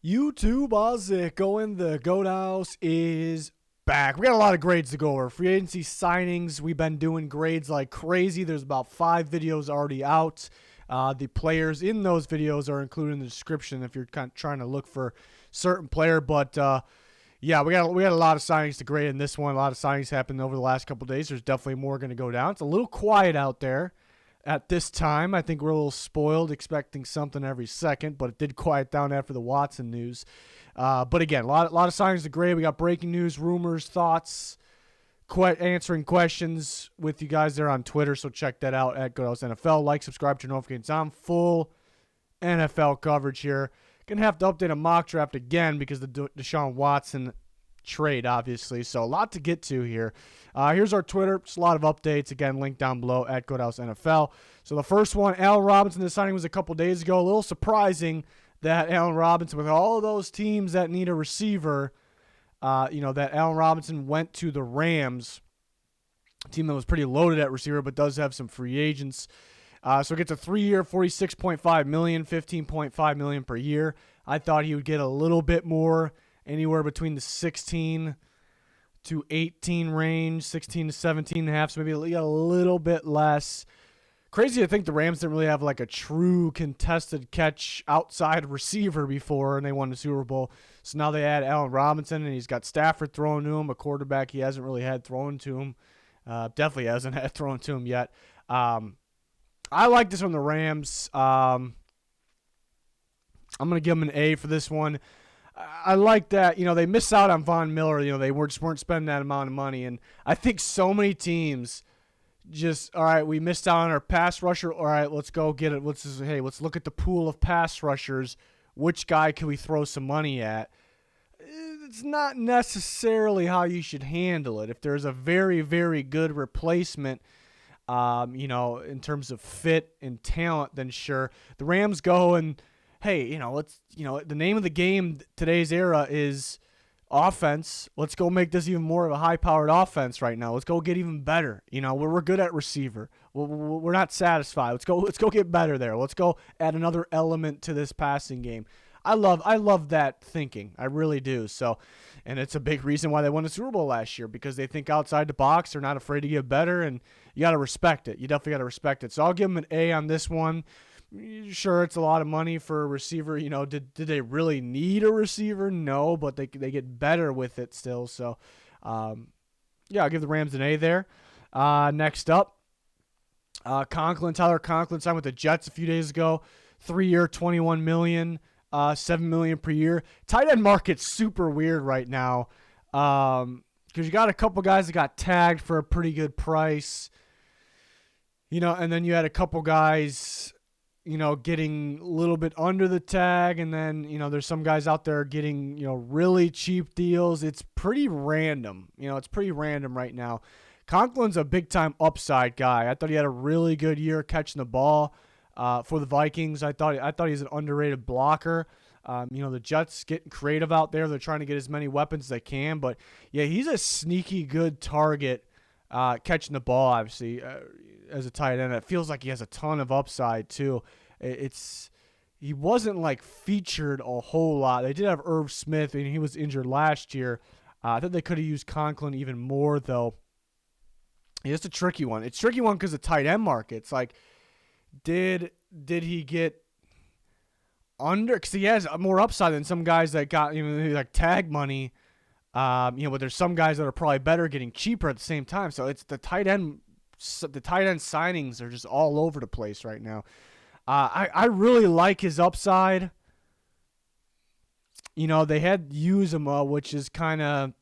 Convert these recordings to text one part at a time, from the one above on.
YouTube, how's it going? The Goat House is back. We got a lot of grades to go over. Free agency signings, we've been doing grades like crazy. There's about 5 videos already out. The players in those videos are included in the description if you're kind of trying to look for certain player. But yeah, we got a lot of signings to grade in this one. A lot of signings happened over the last couple of days. There's definitely more going to go down. It's a little quiet out there at this time. I think we're a little spoiled, expecting something every second, but it did quiet down after the Watson news. But again, a lot of signings to grade. We got breaking news, rumors, thoughts, answering questions with you guys there on Twitter, so check that out at Good House NFL. Like, subscribe to notifications on full NFL coverage here. Gonna have to update a mock draft again because the Deshaun Watson trade, obviously. So a lot to get to here. Here's our Twitter. Just a lot of updates. Again, link down below at Good House NFL. So the first one, Allen Robinson, the signing was a couple days ago. A little surprising that Allen Robinson, with all of those teams that need a receiver, that Allen Robinson went to the Rams, a team that was pretty loaded at receiver but does have some free agents. So it gets a 3-year, $46.5 million, $15.5 million per year. I thought he would get a little bit more, anywhere between the 16 to 18 range, 16 to 17 and a half, so maybe a little bit less. Crazy to think the Rams didn't really have like a true contested catch outside receiver before, and they won the Super Bowl. So now they add Allen Robinson, and he's got Stafford throwing to him, a quarterback he hasn't really had thrown to him. Definitely hasn't had thrown to him yet. I like this from the Rams. I'm going to give them an A for this one. I like that, they missed out on Von Miller. They just weren't spending that amount of money. And I think so many teams just, all right, we missed out on our pass rusher. All right, let's go get it. Let's look at the pool of pass rushers. Which guy can we throw some money at? It's not necessarily how you should handle it. If there's a very, very good replacement, in terms of fit and talent, then sure. The Rams go and, hey, the name of the game today's era is offense. Let's go make this even more of a high-powered offense right now. Let's go get even better. We're good at receiver. We're not satisfied. Let's go get better there. Let's go add another element to this passing game. I love that thinking. I really do. So, and it's a big reason why they won the Super Bowl last year, because they think outside the box. They're not afraid to get better, and you got to respect it. You definitely got to respect it. So I'll give them an A on this one. Sure, it's a lot of money for a receiver. Did they really need a receiver? No, but they get better with it still. So, yeah, I'll give the Rams an A there. Next up, Tyler Conklin signed with the Jets a few days ago. 3-year, $21 million. $7 million per year. Tight end market's super weird right now, because you got a couple guys that got tagged for a pretty good price, and then you had a couple guys, getting a little bit under the tag, and then there's some guys out there getting really cheap deals. It's pretty random. It's pretty random right now. Conklin's a big time upside guy. I thought he had a really good year catching the ball. For the Vikings, I thought he's an underrated blocker. The Jets getting creative out there. They're trying to get as many weapons as they can. But, yeah, he's a sneaky good target catching the ball, obviously, as a tight end. It feels like he has a ton of upside, too. He wasn't, featured a whole lot. They did have Irv Smith, and he was injured last year. I think they could have used Conklin even more, though. It's a tricky one. It's a tricky one because of tight end market. It's like, Did he get under? Because he has more upside than some guys that got tag money. But there's some guys that are probably better getting cheaper at the same time. So it's the tight end signings are just all over the place right now. I really like his upside. They had Uzomah, which is kind of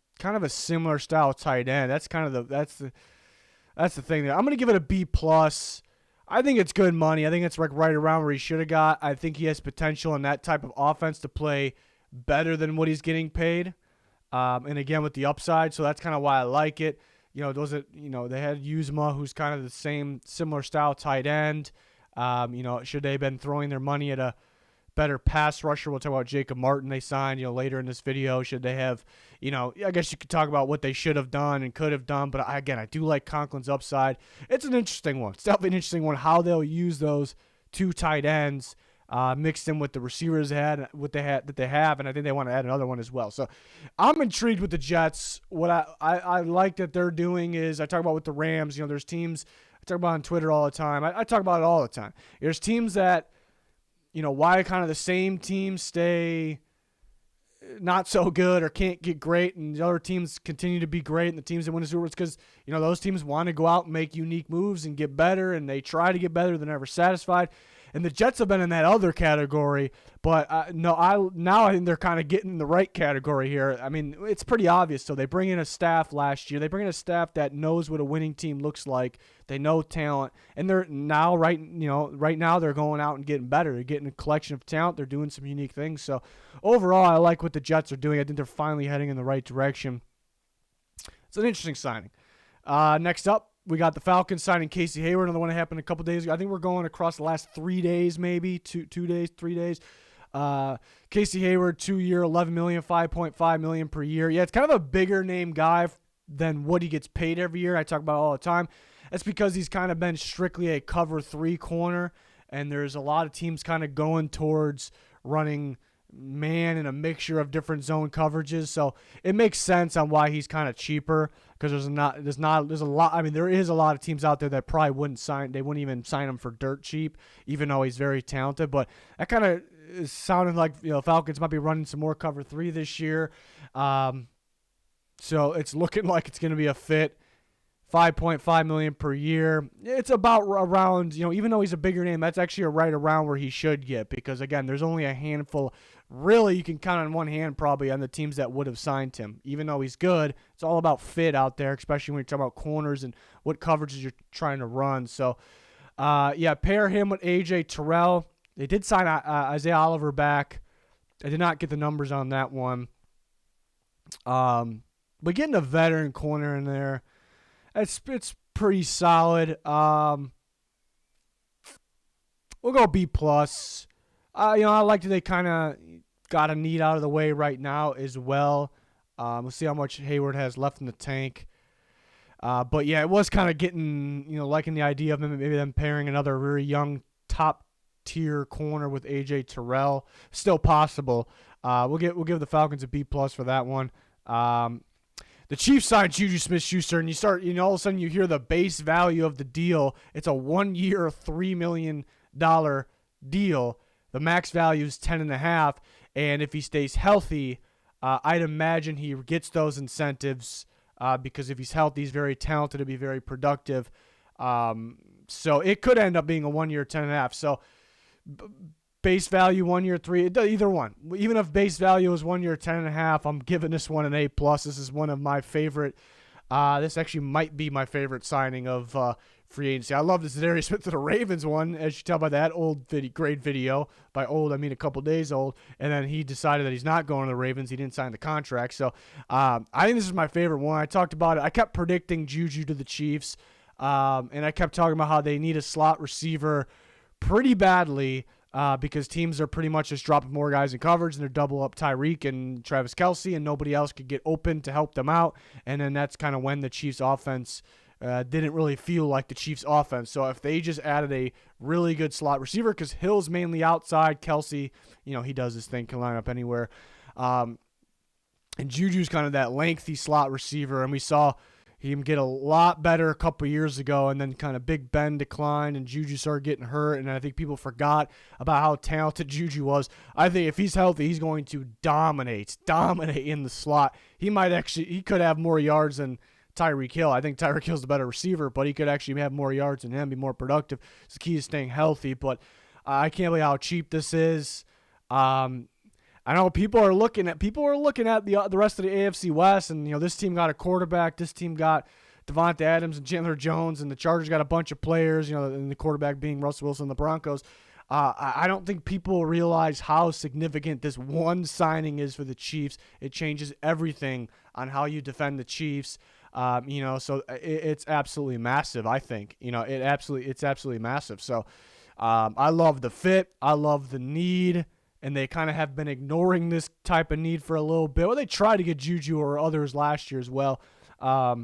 a similar style tight end. That's the thing there. I'm gonna give it a B+. I think it's good money. I think it's right around where he should have got. I think he has potential in that type of offense to play better than what he's getting paid. And again, with the upside, so that's kind of why I like it. They had Uzomah, who's kind of the similar style tight end. Should they have been throwing their money at a better pass rusher? We'll talk about Jacob Martin they signed, later in this video. Should they have, I guess you could talk about what they should have done and could have done. But I do like Conklin's upside. It's an interesting one. It's definitely an interesting one how they'll use those two tight ends. mixed in with the receivers that they have, and I think they want to add another one as well. So I'm intrigued with the Jets. What I like that they're doing is, I talk about with the Rams, there's teams I talk about on Twitter all the time. I talk about it all the time. There's teams that, why kind of the same teams stay not so good or can't get great, and the other teams continue to be great, and the teams that win the Super Bowl, it's because those teams want to go out and make unique moves and get better, and they try to get better. They're never satisfied, and the Jets have been in that other category. But I think they're kind of getting in the right category here. I mean, it's pretty obvious. So they bring in a staff last year. They bring in a staff that knows what a winning team looks like. They know talent, and they're now right now they're going out and getting better. They're getting a collection of talent. They're doing some unique things. So overall, I like what the Jets are doing. I think they're finally heading in the right direction. It's an interesting signing. Next up, we got the Falcons signing Casey Hayward, another one that happened a couple days ago. I think we're going across the last 3 days, maybe 2 days, 3 days. Casey Hayward, 2-year, $11 million, $5.5 million per year. Yeah, it's kind of a bigger name guy than what he gets paid every year. I talk about it all the time. That's because he's kind of been strictly a cover 3 corner, and there's a lot of teams kind of going towards running man and a mixture of different zone coverages. So it makes sense on why he's kind of cheaper, because there's a lot. I mean, there is a lot of teams out there that probably wouldn't even sign him for dirt cheap, even though he's very talented. But that kind of is sounding like Falcons might be running some more cover 3 this year. So it's looking like it's going to be a fit. $5.5 million per year. It's about around, even though he's a bigger name, that's actually right around where he should get, because again, there's only a handful. Really, you can count on one hand probably on the teams that would have signed him. Even though he's good, it's all about fit out there, especially when you're talking about corners and what coverages you're trying to run. So, pair him with A.J. Terrell. They did sign Isaiah Oliver back. I did not get the numbers on that one. But getting a veteran corner in there, it's pretty solid. We'll go B+. I like that they kind of got a need out of the way right now as well. We'll see how much Hayward has left in the tank. But yeah, it was kind of getting, liking the idea of maybe them pairing another very young top tier corner with AJ Terrell. Still possible. We'll give the Falcons a B+ for that one. The Chiefs signed Juju SmithSchuster, and all of a sudden you hear the base value of the deal. It's a 1-year, $3 million deal. The max value is 10.5, and if he stays healthy, I'd imagine he gets those incentives because if he's healthy, he's very talented to be very productive. So it could end up being a 1-year, 10.5. So base value 1 year, 3, either one. Even if base value is 1 year, 10.5, I'm giving this one an A+. This is one of my favorite. This actually might be my favorite signing of free agency. I love this Darius Smith to the Ravens one, as you tell by that great video. By old, I mean a couple days old. And then he decided that he's not going to the Ravens. He didn't sign the contract. So I think this is my favorite one. I talked about it. I kept predicting Juju to the Chiefs, and I kept talking about how they need a slot receiver pretty badly. Because teams are pretty much just dropping more guys in coverage, and they're double up Tyreek and Travis Kelce, and nobody else could get open to help them out. And then that's kind of when the Chiefs' offense didn't really feel like the Chiefs' offense. So if they just added a really good slot receiver, because Hill's mainly outside, Kelce, he does his thing, can line up anywhere. And Juju's kind of that lengthy slot receiver, and we saw him get a lot better a couple years ago, and then kind of Big Ben declined, and Juju started getting hurt, and I think people forgot about how talented Juju was. I think if he's healthy, he's going to dominate in the slot. He could have more yards than Tyreek Hill. I think Tyreek Hill's the better receiver, but he could actually have more yards than him, be more productive. It's the key is staying healthy, but I can't believe how cheap this is. I know people are looking at the rest of the AFC West, and this team got a quarterback, this team got Davante Adams and Chandler Jones, and the Chargers got a bunch of players, and the quarterback being Russell Wilson and the Broncos. I don't think people realize how significant this one signing is for the Chiefs. It changes everything on how you defend the Chiefs. So it's absolutely massive, I think. It's absolutely massive. So I love the fit. I love the need. And they kind of have been ignoring this type of need for a little bit. Well, they tried to get Juju or others last year as well. I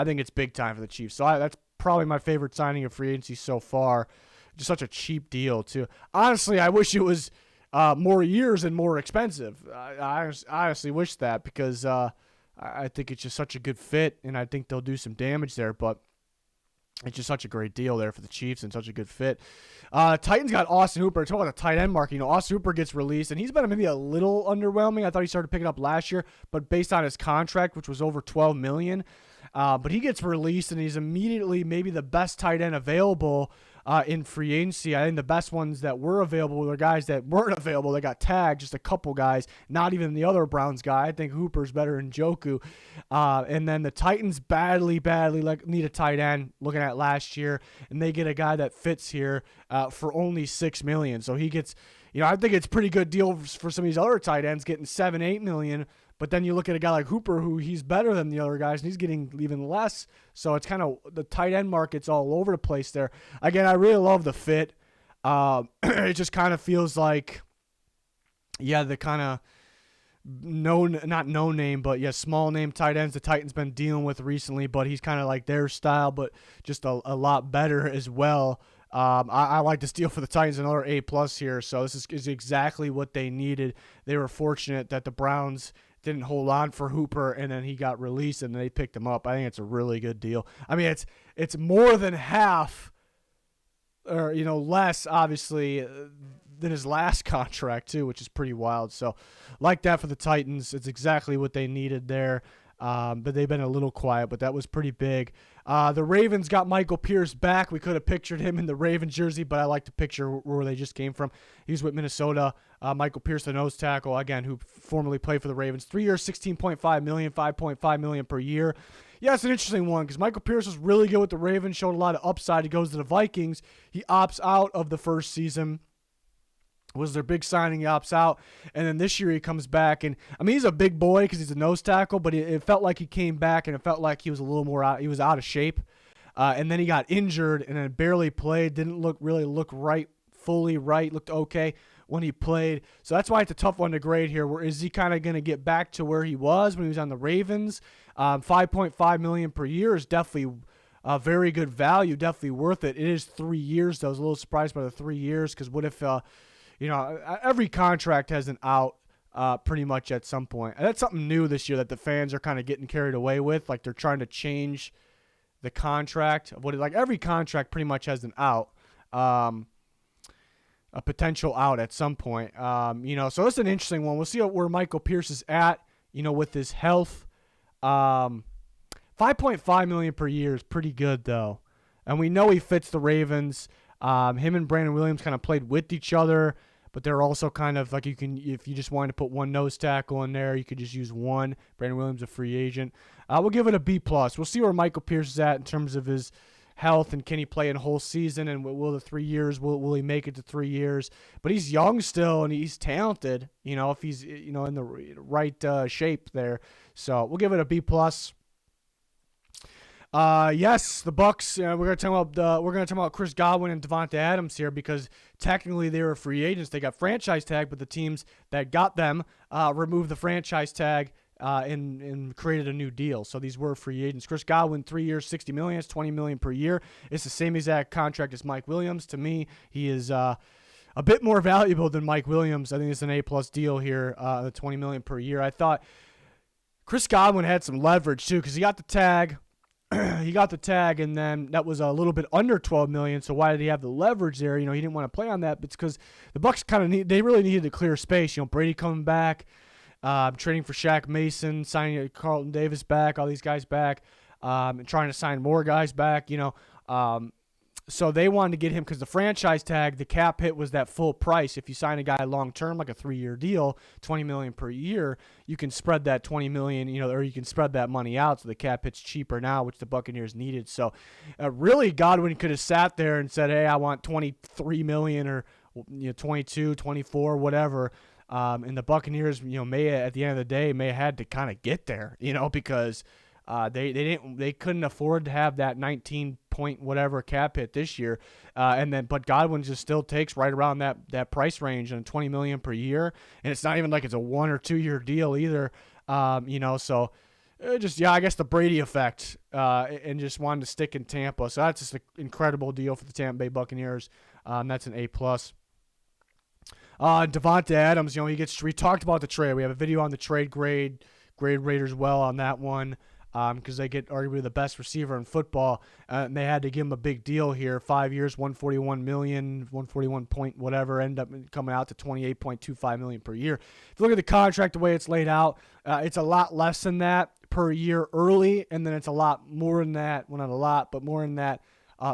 think it's big time for the Chiefs. So that's probably my favorite signing of free agency so far. just such a cheap deal too. Honestly, I wish it was more years and more expensive. I honestly wish that because I think it's just such a good fit, and I think they'll do some damage there. But it's just such a great deal there for the Chiefs and such a good fit. Titans got Austin Hooper. Talk about the tight end market. Austin Hooper gets released, and he's been maybe a little underwhelming. I thought he started picking up last year, but based on his contract, which was over $12 million, but he gets released, and he's immediately maybe the best tight end available in free agency. I think the best ones that were available were guys that weren't available. They got tagged, just a couple guys, not even the other Browns guy. I think Hooper's better than Njoku. And then the Titans badly need a tight end looking at last year, and they get a guy that fits here for only $6 million. So he gets, I think it's a pretty good deal for some of these other tight ends getting $7-8 million. But then you look at a guy like Hooper, who he's better than the other guys, and he's getting even less. So it's kind of the tight end market's all over the place there. Again, I really love the fit. It just kind of feels like, the kind of not no name, but small name tight ends the Titans been dealing with recently. But he's kind of like their style, but just a lot better as well. I like this deal for the Titans, another A+ here. So this is exactly what they needed. They were fortunate that the Browns didn't hold on for Hooper, and then he got released, and they picked him up. I think it's a really good deal. I mean, it's more than half, or less, obviously, than his last contract too, which is pretty wild. So, like that for the Titans, it's exactly what they needed there. But they've been a little quiet, but that was pretty big. The Ravens got Michael Pierce back. We could have pictured him in the Ravens jersey, but I like to picture where they just came from. He's with Minnesota. Michael Pierce, the nose tackle, again, who formerly played for the Ravens. 3 years, $16.5 million, $5.5 million per year. Yeah, it's an interesting one because Michael Pierce was really good with the Ravens, showed a lot of upside. He goes to the Vikings. He opts out of the first season. Was their big signing, he opts out, and then this year he comes back, and I mean he's a big boy because he's a nose tackle, but it felt like he came back, and it felt like he was a little more out. He was out of shape, and then he got injured, and then barely played. Didn't look fully right. Looked okay when he played, so that's why it's a tough one to grade here. Where is he kind of going to get back to where he was when he was on the Ravens? $5.5 million per year is definitely very good value, definitely worth it. It is 3 years though. I was a little surprised by the 3 years because what if every contract has an out pretty much at some point. And that's something new this year that the fans are kind of getting carried away with. Like they're trying to change the contract of every contract pretty much has an out, a potential out at some point. So it's an interesting one. We'll see where Michael Pierce is at, with his health. $5.5 million per year is pretty good though. And we know he fits the Ravens. Him and Brandon Williams kind of played with each other, but they're also kind of like if you just wanted to put one nose tackle in there, you could just use one. Brandon Williams, a free agent. We'll give it a B+. We'll see where Michael Pierce is at in terms of his health and can he play a whole season and will the 3 years, will he make it to 3 years? But he's young still and he's talented, if he's, in the right shape there. So we'll give it a B+. Yes, the Bucks. We're gonna talk about Chris Godwin and Davante Adams here because technically they were free agents. They got franchise tag, but the teams that got them removed the franchise tag and created a new deal. So these were free agents. Chris Godwin, 3 years, $60 million. It's $20 million per year. It's the same exact contract as Mike Williams. To me, he is a bit more valuable than Mike Williams. I think it's an A+ deal here. The $20 million per year. I thought Chris Godwin had some leverage too because he got the tag. And then that was a little bit under $12 million. So why did he have the leverage there? He didn't want to play on that, but it's because the Bucks they really needed to clear space. Brady coming back, trading for Shaq Mason, signing Carlton Davis back, all these guys back, and trying to sign more guys back. So they wanted to get him because the franchise tag, the cap hit was that full price. If you sign a guy long term, like a 3-year deal, $20 million per year, you can spread that $20 million, or you can spread that money out. So the cap hit's cheaper now, which the Buccaneers needed. So really, Godwin could have sat there and said, "Hey, I want $23 million or 22, 24, whatever." And the Buccaneers, may at the end of the day may have had to kind of get there, because they couldn't afford to have that 19 point whatever cap hit this year, but Godwin just still takes right around that price range and $20 million per year, and it's not even like it's a 1 or 2 year deal either, So I guess the Brady effect, and just wanted to stick in Tampa. So that's just an incredible deal for the Tampa Bay Buccaneers. That's an A+. Davante Adams, we talked about the trade. We have a video on the trade grade Raiders well on that one. Because they get arguably the best receiver in football, and they had to give him a big deal here. 5 years, $141 million, 141 point whatever, end up coming out to $28.25 million per year. If you look at the contract, the way it's laid out, it's a lot less than that per year early, and then it's a lot more than that. Well, not a lot, but more than that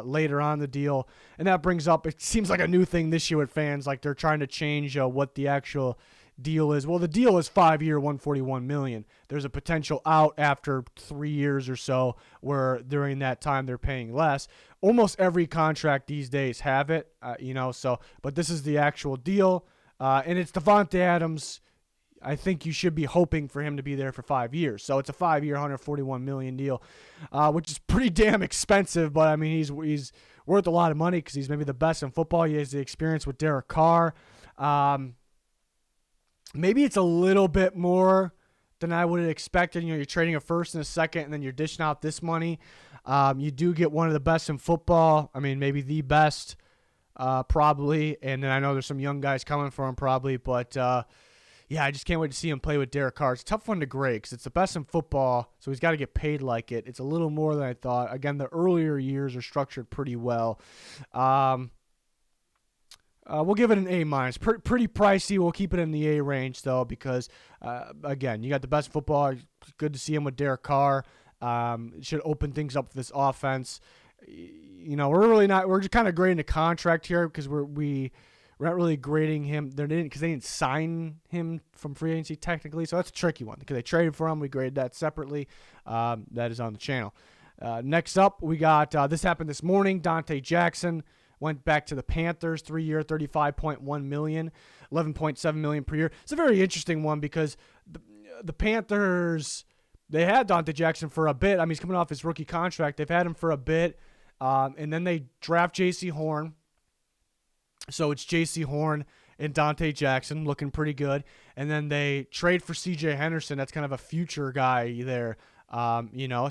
later on the deal. And that brings up, it seems like a new thing this year with fans, like they're trying to change what the actual deal is. Well, the deal is 5 year, $141 million. There's a potential out after 3 years or so where during that time they're paying less. Almost every contract these days have it, but this is the actual deal. And it's Davante Adams. I think you should be hoping for him to be there for 5 years. So it's a 5 year, $141 million deal, which is pretty damn expensive, but I mean, he's worth a lot of money because he's maybe the best in football. He has the experience with Derek Carr. Maybe it's a little bit more than I would have expected. You're trading a first and a second, and then you're dishing out this money. You do get one of the best in football. I mean, maybe the best, probably. And then I know there's some young guys coming for him, probably. But, I just can't wait to see him play with Derek Carr. It's a tough one to grade because it's the best in football, so he's got to get paid like it. It's a little more than I thought. Again, the earlier years are structured pretty well. We'll give it an A-. Pretty pricey. We'll keep it in the A range, though, because, again, you got the best football. It's good to see him with Derek Carr. It should open things up for this offense. We're just kind of grading the contract here because we're not really grading him. They didn't sign him from free agency technically, so that's a tricky one because they traded for him. We grade that separately. That is on the channel. Next up, we got, this happened this morning, Dante Jackson. Went back to the Panthers, 3 year, $35.1 million, $11.7 million per year. It's a very interesting one because the Panthers, they had Dante Jackson for a bit. I mean, he's coming off his rookie contract. They've had him for a bit, and then they draft J.C. Horn. So it's J.C. Horn and Dante Jackson looking pretty good. And then they trade for C.J. Henderson. That's kind of a future guy there. So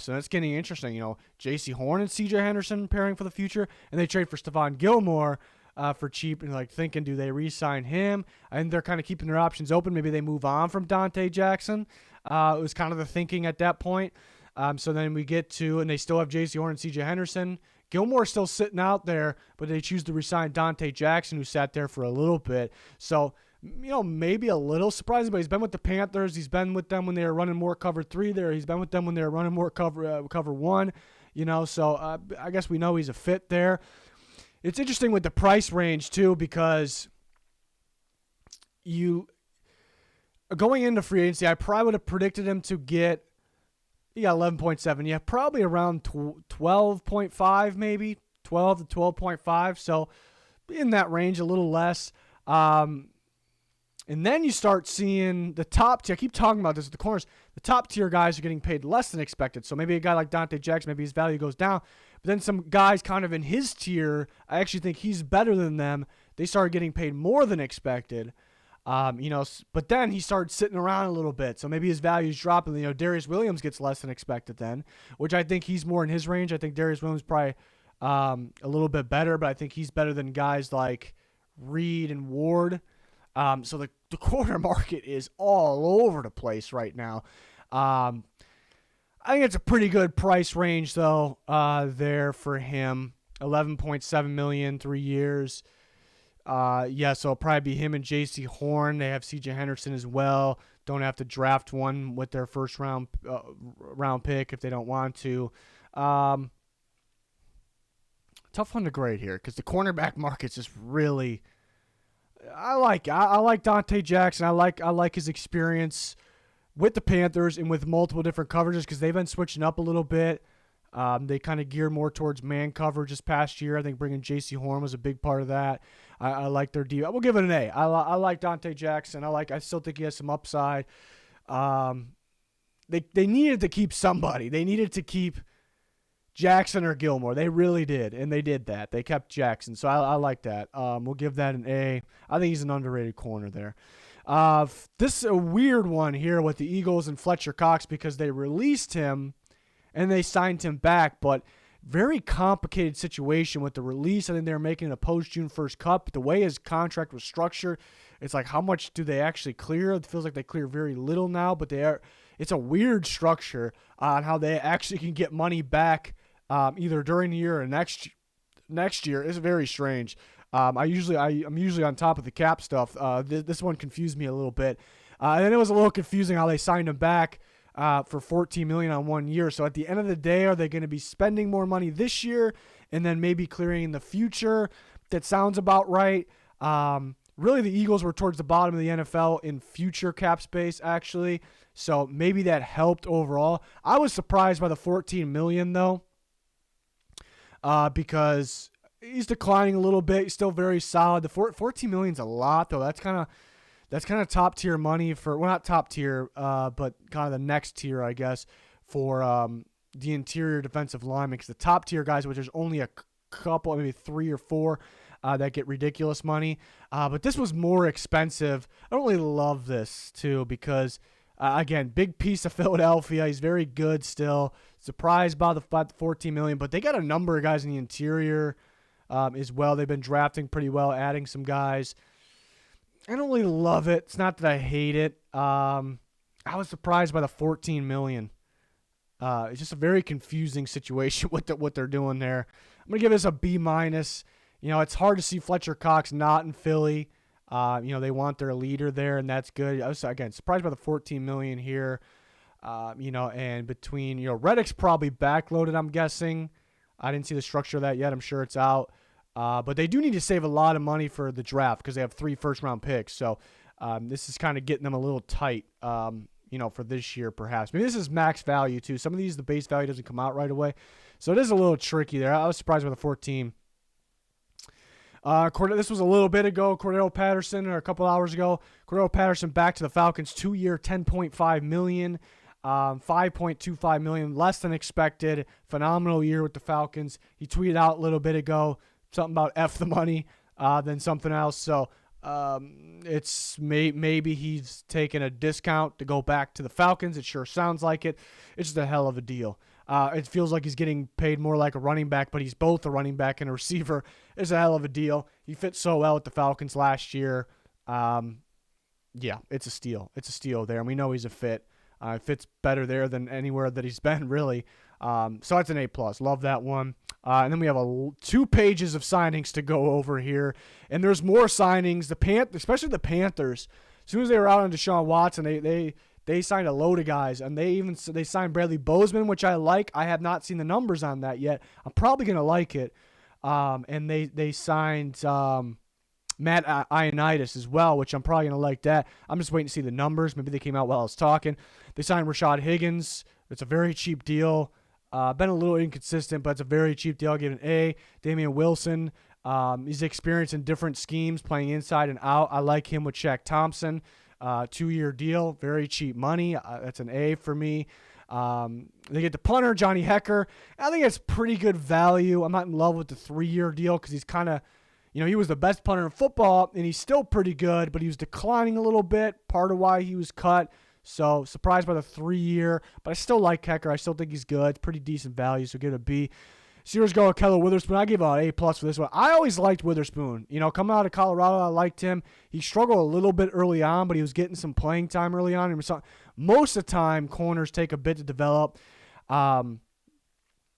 that's getting interesting. J.C. Horn and C.J. Henderson pairing for the future, and they trade for Stephon Gilmore for cheap, and thinking, do they re-sign him? And they're kind of keeping their options open. Maybe they move on from Dante Jackson. It was kind of the thinking at that point. So then we get to, and they still have J.C. Horn and C.J. Henderson. Gilmore's still sitting out there, but they choose to re-sign Dante Jackson, who sat there for a little bit. So maybe a little surprising, but he's been with the Panthers. He's been with them when they were running more cover 3 there. He's been with them when they were running more cover 1, so I guess we know he's a fit there. It's interesting with the price range too, because going into free agency, I probably would have predicted him to get, he got 11.7. Yeah, probably around 12.5 maybe, 12 to 12.5. So in that range, a little less. And then you start seeing the top tier. I keep talking about this at the corners. The top tier guys are getting paid less than expected. So maybe a guy like Dante Jackson, maybe his value goes down. But then some guys kind of in his tier, I actually think he's better than them. They started getting paid more than expected. But then he started sitting around a little bit. So maybe his value is dropping. Darius Williams gets less than expected then, which I think he's more in his range. I think Darius Williams probably a little bit better, but I think he's better than guys like Reed and Ward. So the corner market is all over the place right now. I think it's a pretty good price range, though, there for him. $11.7 million, 3 years. So it'll probably be him and J.C. Horn. They have C.J. Henderson as well. Don't have to draft one with their first round pick if they don't want to. Tough one to grade here because the cornerback market's just really. I like Dante Jackson. I like his experience with the Panthers and with multiple different coverages because they've been switching up a little bit. They kind of geared more towards man coverage this past year. I think bringing J.C. Horn was a big part of that. I like their deal. We'll give it an A. I like Dante Jackson. I still think he has some upside. They needed to keep somebody. They needed to keep Jackson or Gilmore. They really did, and they did that. They kept Jackson, so I like that. We'll give that an A. I think he's an underrated corner there. This is a weird one here with the Eagles and Fletcher Cox because they released him and they signed him back, but very complicated situation with the release. I think they're making a post-June 1st cut, but the way his contract was structured, it's like how much do they actually clear? It feels like they clear very little now, but it's a weird structure on how they actually can get money back either during the year or next year. It's very strange. I'm usually on top of the cap stuff. This one confused me a little bit. And then it was a little confusing how they signed him back for $14 million on 1 year. So at the end of the day, are they going to be spending more money this year and then maybe clearing in the future? That sounds about right. Really, the Eagles were towards the bottom of the NFL in future cap space, actually. So maybe that helped overall. I was surprised by the $14 million, though, because he's declining a little bit. He's still very solid. The $14 million is a lot, though. That's kind of top tier money for, well, not top tier, but kind of the next tier, I guess, for the interior defensive linemen. Because the top tier guys, which there's only a couple, maybe 3 or 4, that get ridiculous money. But this was more expensive. I don't really love this, too, because, again, big piece of Philadelphia. He's very good still. Surprised by the $14 million. But they got a number of guys in the interior as well. They've been drafting pretty well, adding some guys. I don't really love it. It's not that I hate it. I was surprised by the $14 million. It's just a very confusing situation with what they're doing there. I'm going to give this a B-. It's hard to see Fletcher Cox not in Philly. They want their leader there, and that's good. I was, again, surprised by the $14 million here. And between, Reddick's probably backloaded, I'm guessing. I didn't see the structure of that yet. I'm sure it's out. But they do need to save a lot of money for the draft because they have 3 first-round picks. So this is kind of getting them a little tight, for this year perhaps. Maybe this is max value too. Some of these, the base value doesn't come out right away. So it is a little tricky there. I was surprised by the 14. This was a little bit ago. Cordarrelle Patterson, or a couple hours ago. Cordarrelle Patterson back to the Falcons, 2-year, $10.5 million. $5.25 million, less than expected. Phenomenal year with the Falcons. He tweeted out a little bit ago something about F the money than something else. So it's maybe he's taking a discount to go back to the Falcons. It sure sounds like it. It's just a hell of a deal. It feels like he's getting paid more like a running back, but he's both a running back and a receiver. It's a hell of a deal. He fit so well with the Falcons last year. It's a steal. It's a steal there, and we know he's a fit. Fits better there than anywhere that he's been, really. So that's an A+. Love that one. And then we have 2 pages of signings to go over here. And there's more signings. Especially the Panthers. As soon as they were out on Deshaun Watson, they signed a load of guys. And they signed Bradley Bozeman, which I like. I have not seen the numbers on that yet. I'm probably going to like it. And they signed Matt Ioannidis as well, which I'm probably going to like that. I'm just waiting to see the numbers. Maybe they came out while I was talking. They signed Rashad Higgins. It's a very cheap deal. Been a little inconsistent, but it's a very cheap deal. I'll give it an A. Damian Wilson. He's experienced in different schemes, playing inside and out. I like him with Shaq Thompson. 2-year deal, very cheap money. That's an A for me. They get the punter, Johnny Hecker. I think it's pretty good value. I'm not in love with the 3-year deal because he's kind of, he was the best punter in football, and he's still pretty good, but he was declining a little bit, part of why he was cut. So surprised by the 3-year, but I still like Hecker. I still think he's good. It's pretty decent value, so give it a B. Steelers go Ahkello Witherspoon. I give an A+ for this one. I always liked Witherspoon. Coming out of Colorado, I liked him. He struggled a little bit early on, but he was getting some playing time early on. Most of the time, corners take a bit to develop.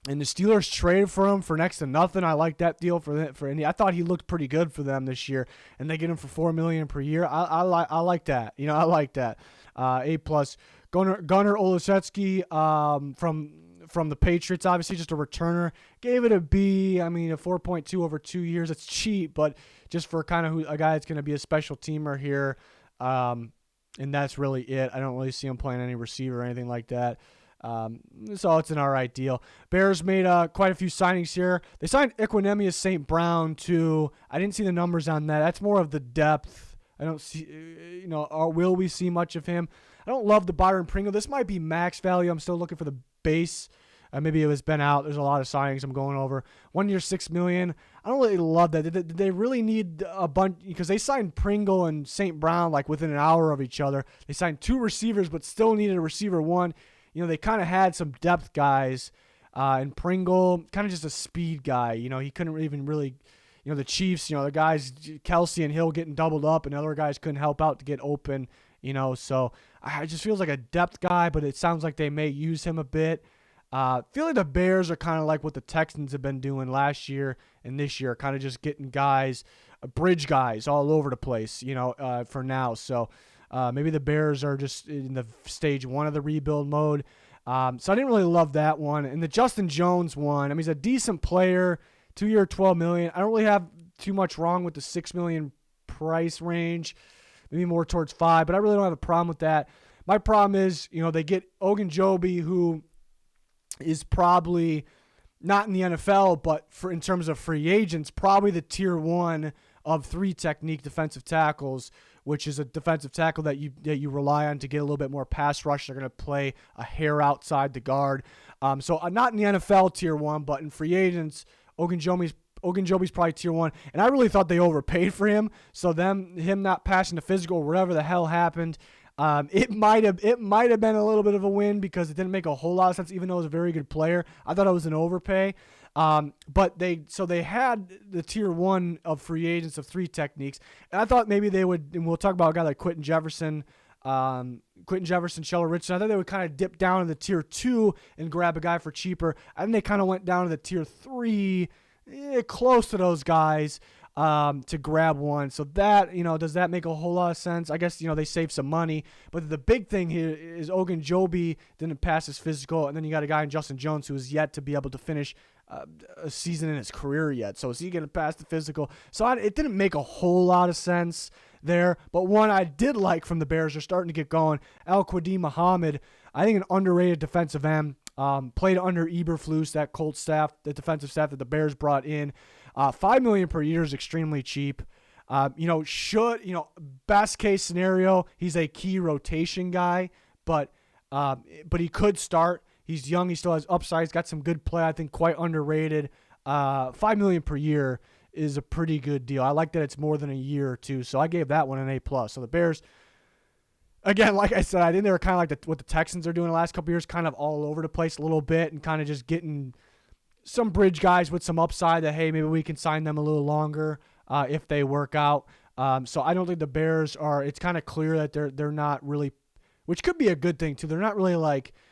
And the Steelers traded for him for next to nothing. I like that deal for Indy. I thought he looked pretty good for them this year, and they get him for $4 million per year. I like that. I like that. A+. Gunnar Olszewski from the Patriots, obviously just a returner. Gave it a B. A 4.2 over 2 years. It's cheap, but just for kind of a guy that's going to be a special teamer here, and that's really it. I don't really see him playing any receiver or anything like that. So it's an all right deal. Bears made quite a few signings here. They signed Equinemius St. Brown too. I didn't see the numbers on that. That's more of the depth. I don't see, will we see much of him? I don't love the Byron Pringle. This might be max value. I'm still looking for the base. Maybe it was been out. There's a lot of signings I'm going over. 1 year, $6 million. I don't really love that. Did they really need a bunch? Because they signed Pringle and St. Brown like within an hour of each other. They signed 2 receivers, but still needed a receiver 1. They kind of had some depth guys And Pringle, kind of just a speed guy. He couldn't even really, the Chiefs, the guys, Kelsey and Hill getting doubled up, and other guys couldn't help out to get open, So it just feels like a depth guy, but it sounds like they may use him a bit. Feel like the Bears are kind of like what the Texans have been doing last year and this year, kind of just getting guys, bridge guys all over the place, for now. So maybe the Bears are just in the stage 1 of the rebuild mode. So I didn't really love that one. And the Justin Jones one, he's a decent player, 2-year, $12 million. I don't really have too much wrong with the $6 million price range, maybe more towards $5 million, but I really don't have a problem with that. My problem is, they get Ogunjobi, who is probably not in the NFL, but in terms of free agents, probably the tier 1 of 3 technique defensive tackles, which is a defensive tackle that you rely on to get a little bit more pass rush. They're going to play a hair outside the guard. So not in the NFL tier 1, but in free agents, Ogunjobi's probably tier 1, and I really thought they overpaid for him. So him not passing the physical, whatever the hell happened, it might have been a little bit of a win because it didn't make a whole lot of sense, even though it was a very good player. I thought it was an overpay. But they had the tier 1 of free agents of 3 techniques, and I thought maybe they would, and we'll talk about a guy like Quinton Jefferson, Sheller Richardson. I thought they would kind of dip down in the tier 2 and grab a guy for cheaper. I think they kind of went down to the tier 3, close to those guys, to grab one. So that, does that make a whole lot of sense? I guess, they save some money. But the big thing here is Ogunjobi didn't pass his physical, and then you got a guy in Justin Jones who is yet to be able to finish a season in his career yet. So is he going to pass the physical? So it didn't make a whole lot of sense there. But one I did like from the Bears, are starting to get going. Al-Quadin Muhammad, I think an underrated defensive end. Played under Eberflus, that Colts staff, the defensive staff that the Bears brought in. $5 million per year is extremely cheap. Best case scenario, he's a key rotation guy, but he could start. He's young. He still has upside. He's got some good play. I think quite underrated. $5 million per year is a pretty good deal. I like that it's more than a year or two, so I gave that one an A+. So the Bears, again, like I said, I think they were kind of like what the Texans are doing the last couple years, kind of all over the place a little bit and kind of just getting some bridge guys with some upside that, hey, maybe we can sign them a little longer if they work out. So I don't think the Bears are – it's kind of clear that they're not really – which could be a good thing too. They're not really like –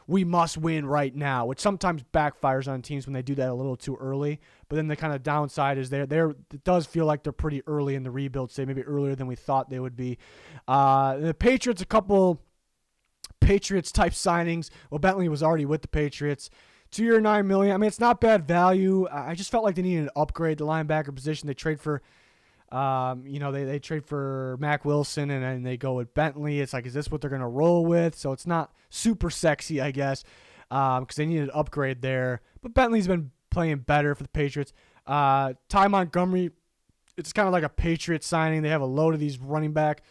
we must win right now, which sometimes backfires on teams when they do that a little too early. But then the kind of downside is it does feel like they're pretty early in the rebuild, say maybe earlier than we thought they would be. The Patriots, a couple Patriots-type signings. Well, Bentley was already with the Patriots. 2-year, $9 million. It's not bad value. I just felt like they needed an upgrade the linebacker position. They trade for they trade for Mac Wilson, and then they go with Bentley. It's like, is this what they're going to roll with? So it's not super sexy, I guess, because they needed an upgrade there. But Bentley's been playing better for the Patriots. Ty Montgomery, it's kind of like a Patriots signing. They have a load of these running back.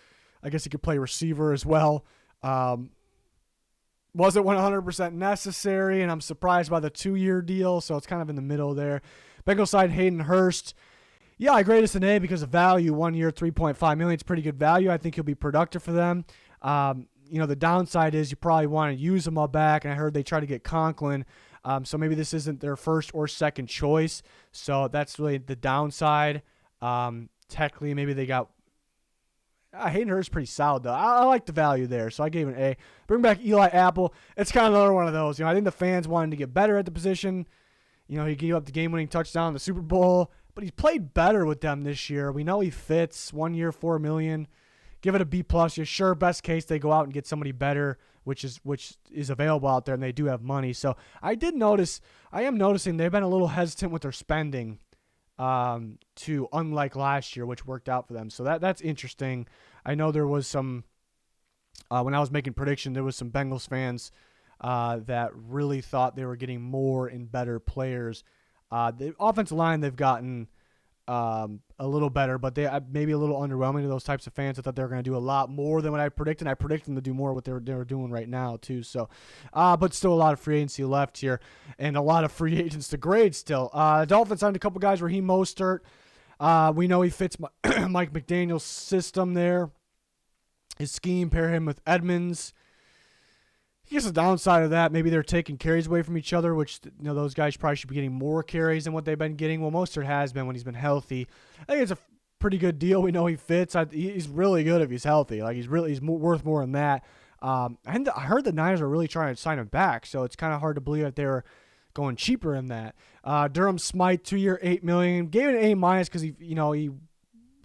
I guess he could play receiver as well. Wasn't 100% necessary, and I'm surprised by the 2-year deal, so it's kind of in the middle there. Bengals side, Hayden Hurst. Yeah, I graded this an A because of value. 1 year, $3.5 million. It's pretty good value. I think he'll be productive for them. The downside is you probably want to use him all back, and I heard they try to get Conklin. So maybe this isn't their first or second choice. So that's really the downside. Technically, maybe they got Hayden Hurst pretty solid, though. I like the value there, so I gave it an A. Bring back Eli Apple. It's kind of another one of those. I think the fans wanted to get better at the position. He gave up the game-winning touchdown in the Super Bowl, but he's played better with them this year. We know he fits. 1 year, $4 million. Give it a B+. You're sure best case they go out and get somebody better, which is available out there, and they do have money. So I am noticing they've been a little hesitant with their spending, too, unlike last year, which worked out for them. So that's interesting. I know there was some when I was making prediction, there was some Bengals fans that really thought they were getting more and better players. The offensive line, they've gotten a little better, but they maybe a little underwhelming to those types of fans. I thought they were going to do a lot more than what I predicted. I predicted them to do more what they were doing right now too. So, but still a lot of free agency left here, and a lot of free agents to grade still. Dolphins signed a couple guys. Raheem Mostert. We know he fits Mike McDaniel's system there. His scheme, pair him with Edmonds. I guess the downside of that, maybe they're taking carries away from each other, which those guys probably should be getting more carries than what they've been getting. Well, Mostert has been when he's been healthy. I think it's a pretty good deal. We know he fits. He's really good if he's healthy. Like he's worth more than that. And I heard the Niners are really trying to sign him back, so it's kind of hard to believe that they're going cheaper in that. Durham Smythe, 2-year, $8 million. Gave it an A- because he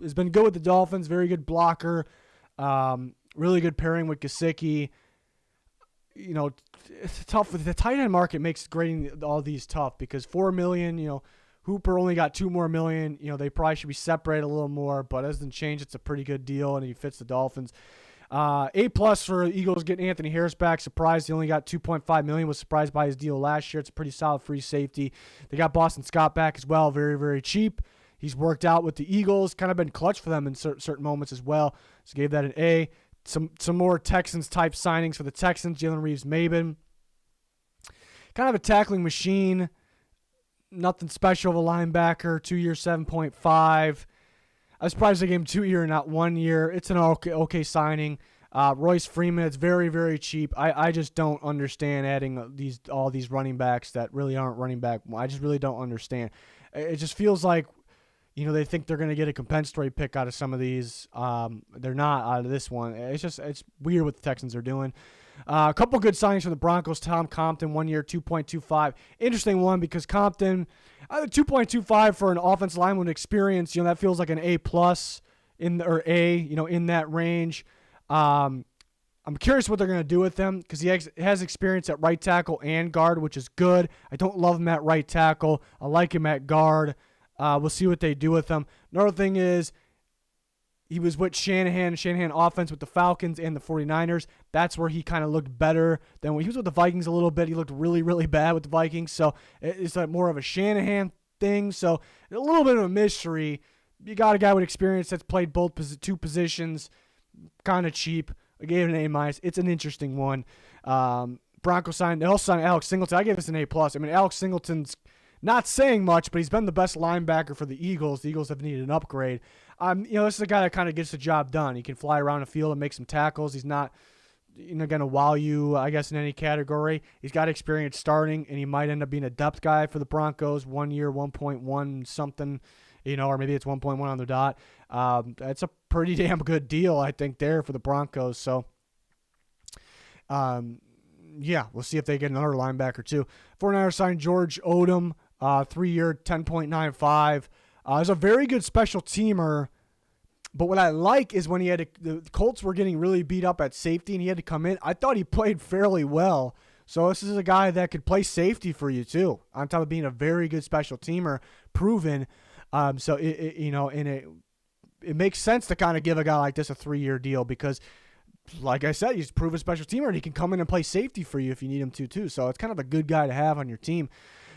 has been good with the Dolphins. Very good blocker. Really good pairing with Gesicki. It's tough. The tight end market makes grading all these tough because $4 million. Hooper only got $2 more million. They probably should be separated a little more, but as doesn't change, it's a pretty good deal, and he fits the Dolphins. A+ for Eagles getting Anthony Harris back. Surprised he only got $2.5 million. Was surprised by his deal last year. It's a pretty solid free safety. They got Boston Scott back as well. Very, very cheap. He's worked out with the Eagles. Kind of been clutch for them in certain moments as well. So gave that an A. Some more Texans type signings for the Texans. Jalen Reeves-Maybin. Kind of a tackling machine. Nothing special of a linebacker. 2-year, $7.5. I was surprised they gave him 2-year, not 1 year. It's an okay signing. Royce Freeman, it's very, very cheap. I just don't understand adding all these running backs that really aren't running back. I just really don't understand. It just feels like, they think they're going to get a compensatory pick out of some of these. They're not out of this one. It's weird what the Texans are doing. A couple good signings from the Broncos. Tom Compton, 1 year, 2.25. Interesting one because Compton, 2.25 for an offensive lineman experience. That feels like an A+ in that range. I'm curious what they're going to do with him because he has experience at right tackle and guard, which is good. I don't love him at right tackle. I like him at guard. We'll see what they do with him. Another thing is he was with Shanahan offense with the Falcons and the 49ers. That's where he kind of looked better than when he was with the Vikings a little bit. He looked really, really bad with the Vikings. So it's like more of a Shanahan thing. So a little bit of a mystery. You got a guy with experience that's played both two positions, kind of cheap. I gave it an A-. It's an interesting one. Broncos they also signed Alex Singleton. I gave this an A+. I mean, Alex Singleton's not saying much, but he's been the best linebacker for the Eagles. The Eagles have needed an upgrade. This is a guy that kind of gets the job done. He can fly around the field and make some tackles. He's not going to wow you, I guess, in any category. He's got experience starting, and he might end up being a depth guy for the Broncos. 1 year, 1.1 something, or maybe it's 1.1 on the dot. That's a pretty damn good deal, I think, there for the Broncos. So, we'll see if they get another linebacker too. 49ers signed George Odom, 3-year, $10.95. He's a very good special teamer, but what I like is when the Colts were getting really beat up at safety and he had to come in. I thought he played fairly well. So this is a guy that could play safety for you too, on top of being a very good special teamer, proven. So it makes sense to kind of give a guy like this a 3-year deal because, like I said, he's a proven special teamer and he can come in and play safety for you if you need him to too. So it's kind of a good guy to have on your team.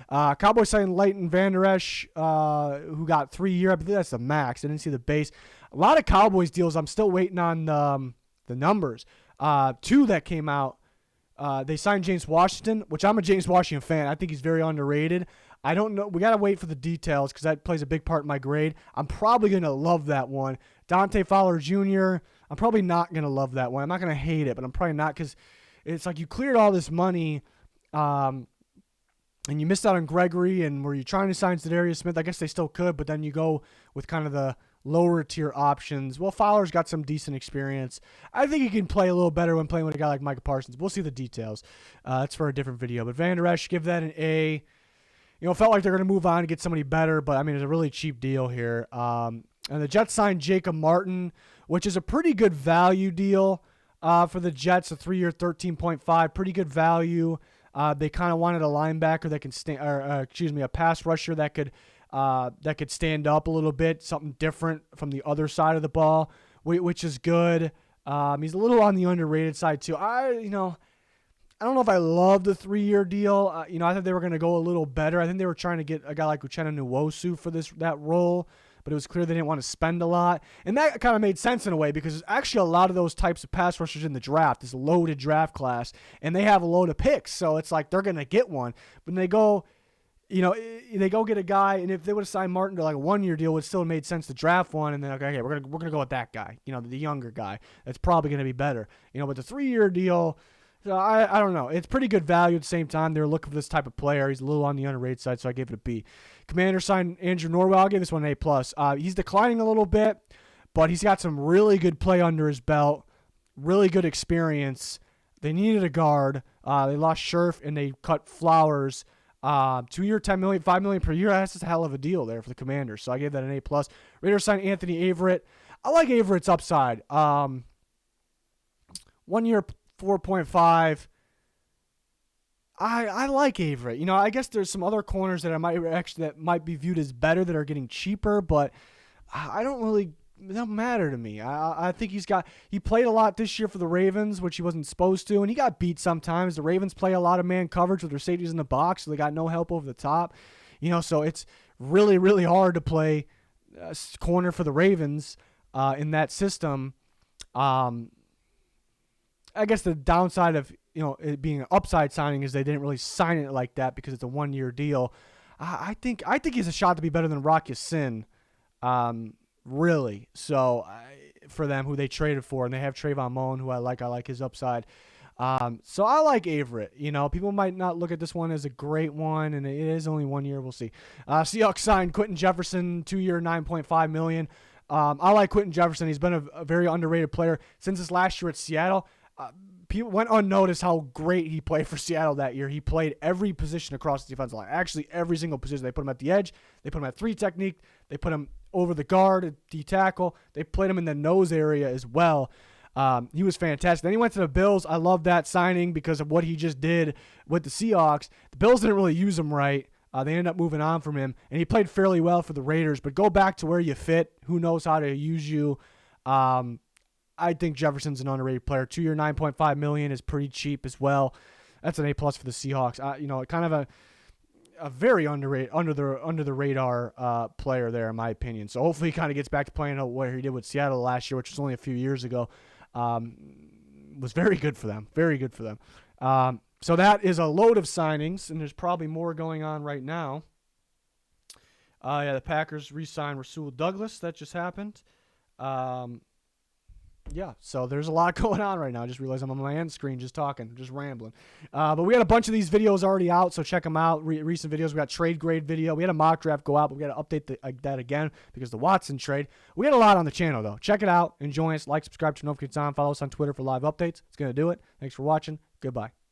Cowboys signed Leighton Vander Esch, who got 3 year. I believe that's the max. I didn't see the base. A lot of Cowboys deals. I'm still waiting on the numbers. 2 that came out. They signed James Washington, which I'm a James Washington fan. I think he's very underrated. I don't know. We got to wait for the details because that plays a big part in my grade. I'm probably going to love that one. Dante Fowler Jr., I'm probably not going to love that one. I'm not going to hate it, but I'm probably not because it's like you cleared all this money and you missed out on Gregory, and were you trying to sign Zadarius Smith? I guess they still could, but then you go with kind of the lower tier options. Well, Fowler's got some decent experience. I think he can play a little better when playing with a guy like Micah Parsons. We'll see the details. That's for a different video. But Vander Esch, give that an A. Felt like they're going to move on and get somebody better, but I mean, it's a really cheap deal here. And the Jets signed Jacob Martin, which is a pretty good value deal for the Jets. A 3-year, $13.5, pretty good value. They kind of wanted a linebacker that can a pass rusher that could stand up a little bit, something different from the other side of the ball, which is good. He's a little on the underrated side too. I don't know if I love the 3-year deal. I thought they were going to go a little better. I think they were trying to get a guy like Uchenna Nwosu for that role, but it was clear they didn't want to spend a lot. And that kind of made sense in a way because there's actually a lot of those types of pass rushers in the draft, this loaded draft class, and they have a load of picks. So it's like they're going to get one. But they go get a guy, and if they would have signed Martin to like a 1-year deal, it would still have made sense to draft one. And then, okay, we're gonna go with that guy, the younger guy. That's probably going to be better. But the 3-year deal, So I don't know. It's pretty good value at the same time. They're looking for this type of player. He's a little on the underrated side, so I gave it a B. Commander signed Andrew Norwell. I'll give this one an A+. He's declining a little bit, but he's got some really good play under his belt, really good experience. They needed a guard. They lost Scherf, and they cut Flowers. 2-year, $10 million, $5 million per year. That's just a hell of a deal there for the Commanders. So I gave that an A+. Raiders signed Anthony Averett. I like Averett's upside. 1 year, 4.5. I like Averett. You know, I guess there's some other corners that might be viewed as better that are getting cheaper, but it don't matter to me. I think he played a lot this year for the Ravens, which he wasn't supposed to, and he got beat sometimes. The Ravens play a lot of man coverage with their safeties in the box, so they got no help over the top. You know, so it's really, really hard to play corner for the Ravens in that system. I guess the downside of, you know, it being an upside signing is they didn't really sign it like that because it's a 1-year deal. I think he's a shot to be better than Rock Ya-Sin, really. So for them, who they traded for, and they have Trayvon Mullen, who I like his upside. So I like Averett. You know, people might not look at this one as a great one, and it is only 1 year. We'll see. Seahawks signed Quinton Jefferson, 2-year, $9.5 million. I like Quinton Jefferson. He's been a very underrated player since his last year at Seattle. People went unnoticed how great he played for Seattle that year. He played every position across the defensive line. Actually, every single position. They put him at the edge. They put him at 3 technique. They put him over the guard at D tackle. They played him in the nose area as well. He was fantastic. Then he went to the Bills. I love that signing because of what he just did with the Seahawks. The Bills didn't really use him right. They ended up moving on from him, and he played fairly well for the Raiders. But go back to where you fit. Who knows how to use you? I think Jefferson's an underrated player. 2-year, $9.5 million is pretty cheap as well. That's an A+ for the Seahawks. You know, kind of a very underrated, under the radar player there, in my opinion. So hopefully he kind of gets back to playing where he did with Seattle last year, which was only a few years ago. Was very good for them. Very good for them. So that is a load of signings, and there's probably more going on right now. The Packers re-signed Rasul Douglas. That just happened. Yeah, so there's a lot going on right now. I just realized I'm on my end screen just talking, just rambling. But we got a bunch of these videos already out, so check them out. Recent videos. We got trade grade video. We had a mock draft go out, but we got to update that again because the Watson trade. We had a lot on the channel, though. Check it out. Enjoy us. Like, subscribe, turn notifications on. Follow us on Twitter for live updates. It's going to do it. Thanks for watching. Goodbye.